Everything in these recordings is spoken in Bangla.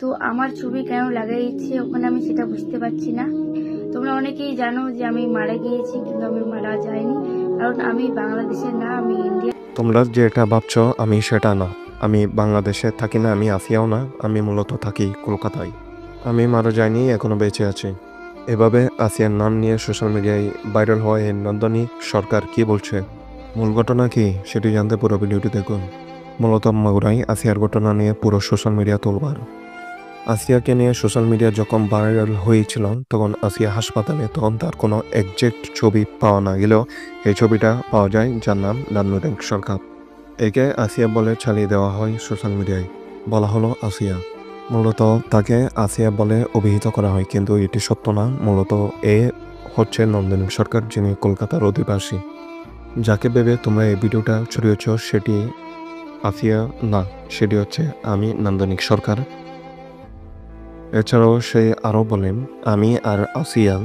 তো আমার ছবি কেন লাগাইছে ওখানে আমি সেটা বুঝতে পারছি না। তোমরা অনেকেই জানো যে আমি মারা গিয়েছি, কিন্তু আমি মারা যাইনি, কারণ আমি বাংলাদেশের না, আমি ইন্ডিয়া। তোমরা যেটা ভাবছো আমি সেটা না। আমি বাংলাদেশে থাকি না, আমি আসিয়াও না, আমি মূলত থাকি কলকাতায়। আমি মারা যাইনি, এখনো বেঁচে আছি। এভাবে আসিয়ার নাম নিয়ে সোশ্যাল মিডিয়ায় ভাইরাল হওয়া এই নান্দনিক সরকার কি বলছে, মূল ঘটনা কি সেটি জানতে পুরো ভিডিওটি দেখুন। মূলত মাগুরাই আসিয়ার ঘটনা নিয়ে পুরো সোশ্যাল মিডিয়া তোলবার। আসিয়াকে নিয়ে সোশ্যাল মিডিয়া যখন ভাইরাল হয়েছিল তখন আসিয়া হাসপাতালে, তখন তার কোনো একজ্যাক্ট ছবি পাওয়া না গেলেও এই ছবিটা পাওয়া যায়, যার নাম নান্দনিক সরকার। একে আসিয়া বলে চালিয়ে দেওয়া হয় সোশ্যাল মিডিয়ায়, বলা হলো আসিয়া। মূলত তাকে আসিয়া বলে অভিহিত করা হয়, কিন্তু এটি সত্য না। মূলত এ হচ্ছে নান্দনিক সরকার, যিনি কলকাতার অধিবাসী। যাকে ভেবে তোমরা এই ভিডিওটা ছড়িয়েছ সেটি আসিয়া না, সেটি হচ্ছে আমি নান্দনিক সরকার। এছাড়াও সে আরও বলেন, আমি আর আসিয়া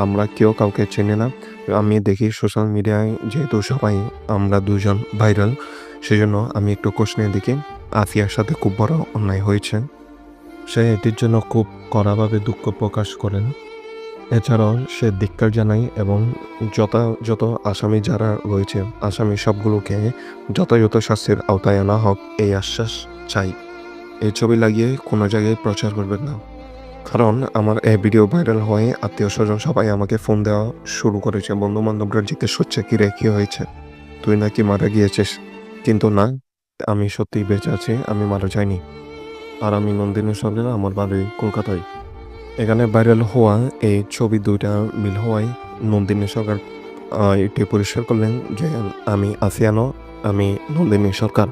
আমরা কেউ কাউকে চিনি না। আমি দেখি সোশ্যাল মিডিয়ায় যেহেতু সবাই আমরা দুজন ভাইরাল, সেজন্য আমি একটু খোঁজ নিয়ে দেখি আসিয়ার সাথে খুব বড় অন্যায় হয়েছে। সে এটির জন্য খুব কড়াভাবে দুঃখ প্রকাশ করেন। এছাড়াও সে ধিক্কার জানায় এবং যত আসামি যারা রয়েছে, আসামি সবগুলোকে যথাযথ শাস্তির আওতায় আনা হোক এই আশ্বাস চাই। এই ছবি লাগিয়ে কোনো জায়গায় প্রচার করবেন না, কারণ আমার এই ভিডিও ভাইরাল হয়ে আত্মীয় স্বজন সবাই আমাকে ফোন দেওয়া শুরু করেছে। বন্ধু বান্ধবরা জিজ্ঞেস করছে, কি রে, কি হয়েছে, তুই নাকি মারা গিয়েছিস? কিন্তু না, আমি সত্যিই বেঁচে আছি, আমি মারা যাইনি। আর আমি নন্দিনী সরকার, আমার বাড়ি কলকাতায়। এখানে ভাইরাল হওয়া এই ছবি দুইটা মিল হওয়ায় নন্দিনী সরকার এটি পরিষ্কার করলেন যে আমি আসিয়ানো, আমি নন্দিনী সরকার।